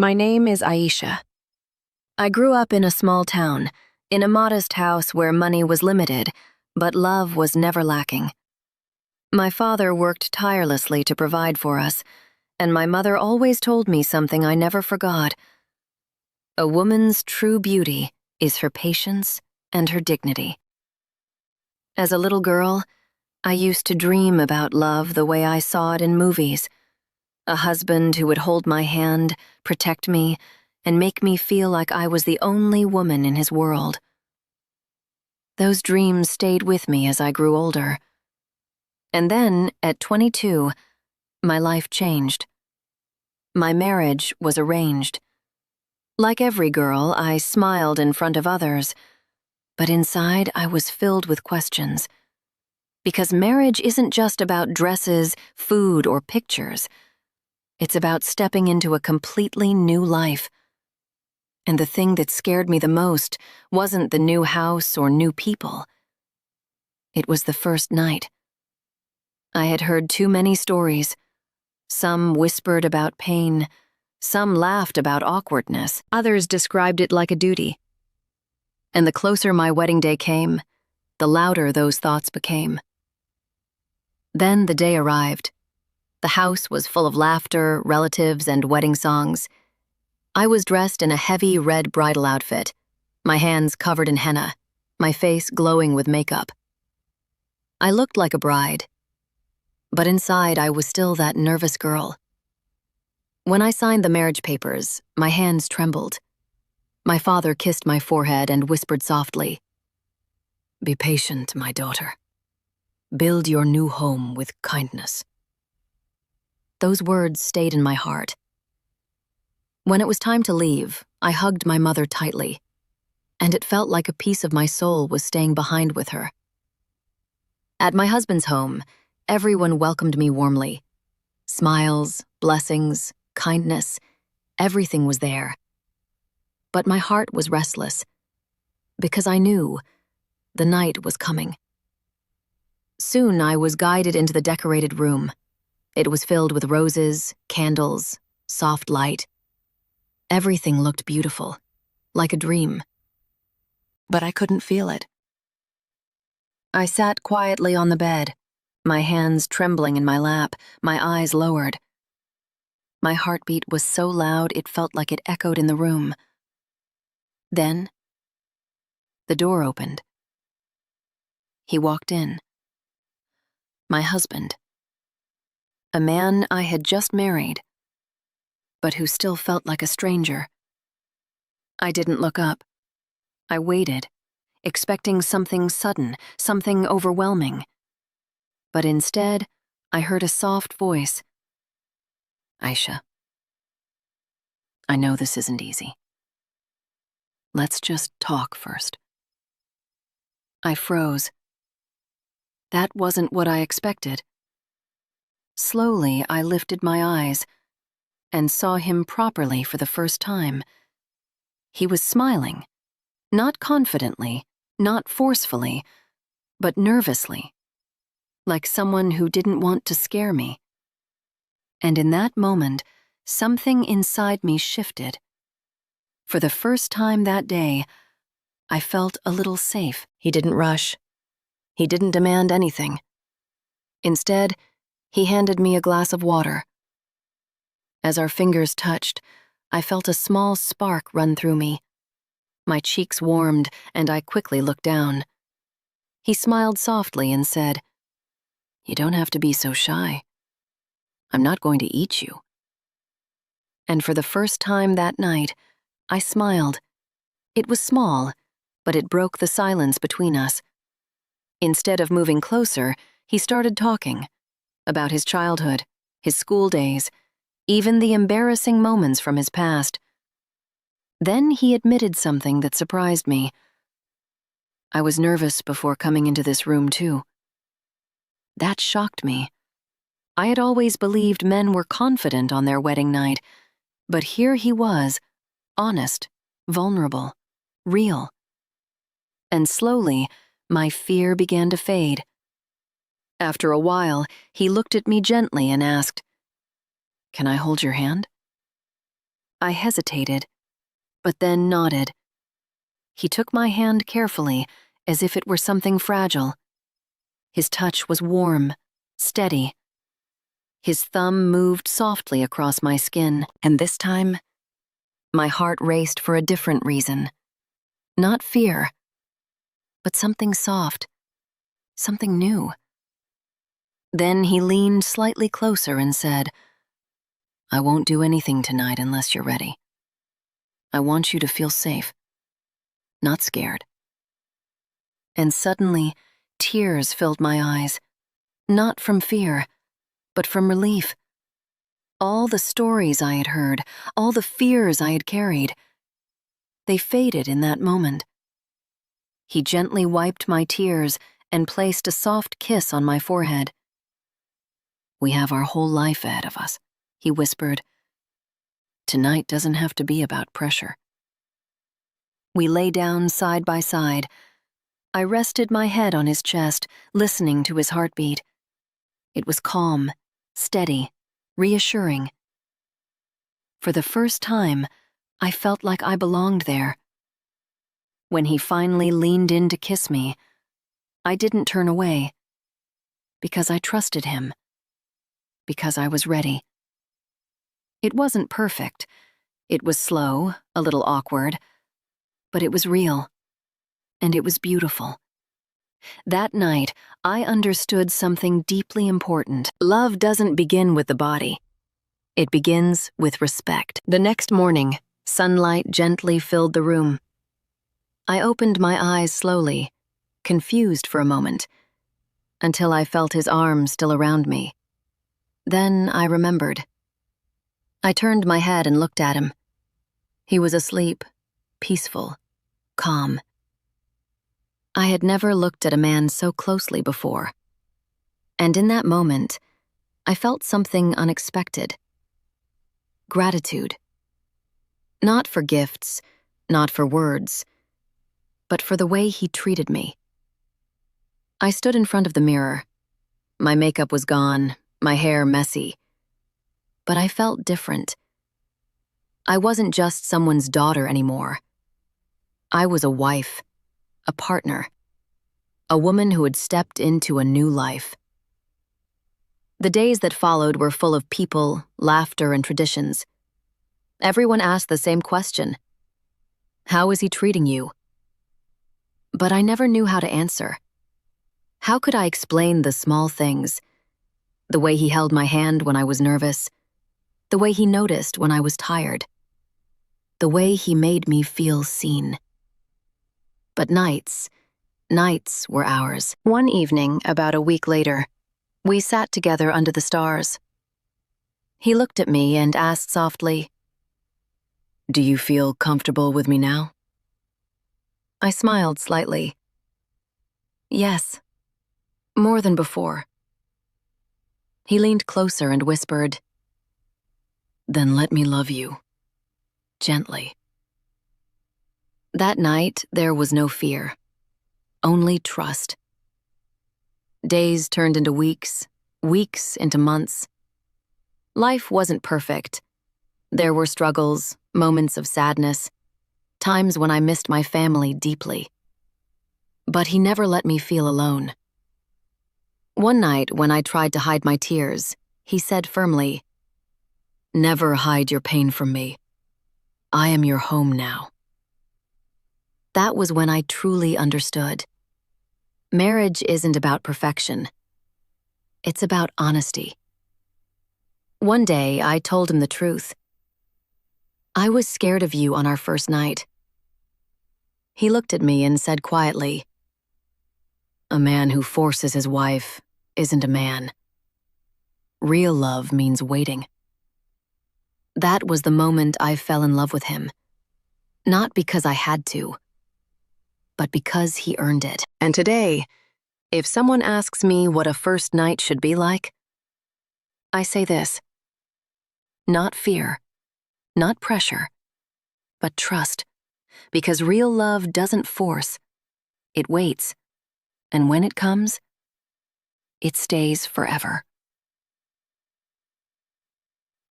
My name is Aisha. I grew up in a small town, in a modest house where money was limited, but love was never lacking. My father worked tirelessly to provide for us, and my mother always told me something I never forgot. A woman's true beauty is her patience and her dignity. As a little girl, I used to dream about love the way I saw it in movies. A husband who would hold my hand, protect me, and make me feel like I was the only woman in his world. Those dreams stayed with me as I grew older. And then, at 22, my life changed. My marriage was arranged. Like every girl, I smiled in front of others, but inside I was filled with questions. Because marriage isn't just about dresses, food, or pictures. It's about stepping into a completely new life. And the thing that scared me the most wasn't the new house or new people. It was the first night. I had heard too many stories. Some whispered about pain, some laughed about awkwardness, others described it like a duty. And the closer my wedding day came, the louder those thoughts became. Then the day arrived. The house was full of laughter, relatives, and wedding songs. I was dressed in a heavy red bridal outfit, my hands covered in henna, my face glowing with makeup. I looked like a bride, but inside I was still that nervous girl. When I signed the marriage papers, my hands trembled. My father kissed my forehead and whispered softly, "Be patient, my daughter. Build your new home with kindness." Those words stayed in my heart. When it was time to leave, I hugged my mother tightly, and it felt like a piece of my soul was staying behind with her. At my husband's home, everyone welcomed me warmly. Smiles, blessings, kindness, everything was there. But my heart was restless, because I knew the night was coming. Soon I was guided into the decorated room. It was filled with roses, candles, soft light. Everything looked beautiful, like a dream. But I couldn't feel it. I sat quietly on the bed, my hands trembling in my lap, my eyes lowered. My heartbeat was so loud it felt like it echoed in the room. Then, the door opened. He walked in. My husband. A man I had just married, but who still felt like a stranger. I didn't look up. I waited, expecting something sudden, something overwhelming. But instead, I heard a soft voice. "Aisha, I know this isn't easy. Let's just talk first." I froze. That wasn't what I expected. Slowly, I lifted my eyes and saw him properly for the first time. He was smiling, not confidently, not forcefully, but nervously, like someone who didn't want to scare me. And in that moment, something inside me shifted. For the first time that day, I felt a little safe. He didn't rush. He didn't demand anything. Instead, he handed me a glass of water. As our fingers touched, I felt a small spark run through me. My cheeks warmed, and I quickly looked down. He smiled softly and said, "You don't have to be so shy. I'm not going to eat you." And for the first time that night, I smiled. It was small, but it broke the silence between us. Instead of moving closer, he started talking about his childhood, his school days, even the embarrassing moments from his past. Then he admitted something that surprised me. I was nervous before coming into this room, too. That shocked me. I had always believed men were confident on their wedding night, but here he was, honest, vulnerable, real. And slowly, my fear began to fade. After a while, he looked at me gently and asked, "Can I hold your hand?" I hesitated, but then nodded. He took my hand carefully, as if it were something fragile. His touch was warm, steady. His thumb moved softly across my skin, and this time, my heart raced for a different reason. Not fear, but something soft, something new. Then he leaned slightly closer and said, "I won't do anything tonight unless you're ready. I want you to feel safe, not scared." And suddenly, tears filled my eyes, not from fear, but from relief. All the stories I had heard, all the fears I had carried, they faded in that moment. He gently wiped my tears and placed a soft kiss on my forehead. "We have our whole life ahead of us," he whispered. "Tonight doesn't have to be about pressure." We lay down side by side. I rested my head on his chest, listening to his heartbeat. It was calm, steady, reassuring. For the first time, I felt like I belonged there. When he finally leaned in to kiss me, I didn't turn away, because I trusted him, because I was ready. It wasn't perfect. It was slow, a little awkward, but it was real, and it was beautiful. That night, I understood something deeply important. Love doesn't begin with the body. It begins with respect. The next morning, sunlight gently filled the room. I opened my eyes slowly, confused for a moment, until I felt his arms still around me. Then I remembered. I turned my head and looked at him. He was asleep, peaceful, calm. I had never looked at a man so closely before. And in that moment, I felt something unexpected. Gratitude. Not for gifts, not for words, but for the way he treated me. I stood in front of the mirror. My makeup was gone, my hair messy. But I felt different. I wasn't just someone's daughter anymore. I was a wife, a partner, a woman who had stepped into a new life. The days that followed were full of people, laughter, and traditions. Everyone asked the same question: "How is he treating you?" But I never knew how to answer. How could I explain the small things? The way he held my hand when I was nervous, the way he noticed when I was tired, the way he made me feel seen. But nights were ours. One evening, about a week later, we sat together under the stars. He looked at me and asked softly, "Do you feel comfortable with me now?" I smiled slightly. "Yes, more than before." He leaned closer and whispered, "Then let me love you, gently." That night, there was no fear, only trust. Days turned into weeks, weeks into months. Life wasn't perfect. There were struggles, moments of sadness, times when I missed my family deeply. But he never let me feel alone. One night, when I tried to hide my tears, he said firmly, "Never hide your pain from me. I am your home now." That was when I truly understood. Marriage isn't about perfection. It's about honesty. One day, I told him the truth. "I was scared of you on our first night." He looked at me and said quietly, "A man who forces his wife isn't a man. Real love means waiting." That was the moment I fell in love with him. Not because I had to, but because he earned it. And today, if someone asks me what a first night should be like, I say this: not fear, not pressure, but trust. Because real love doesn't force, it waits. And when it comes, it stays forever.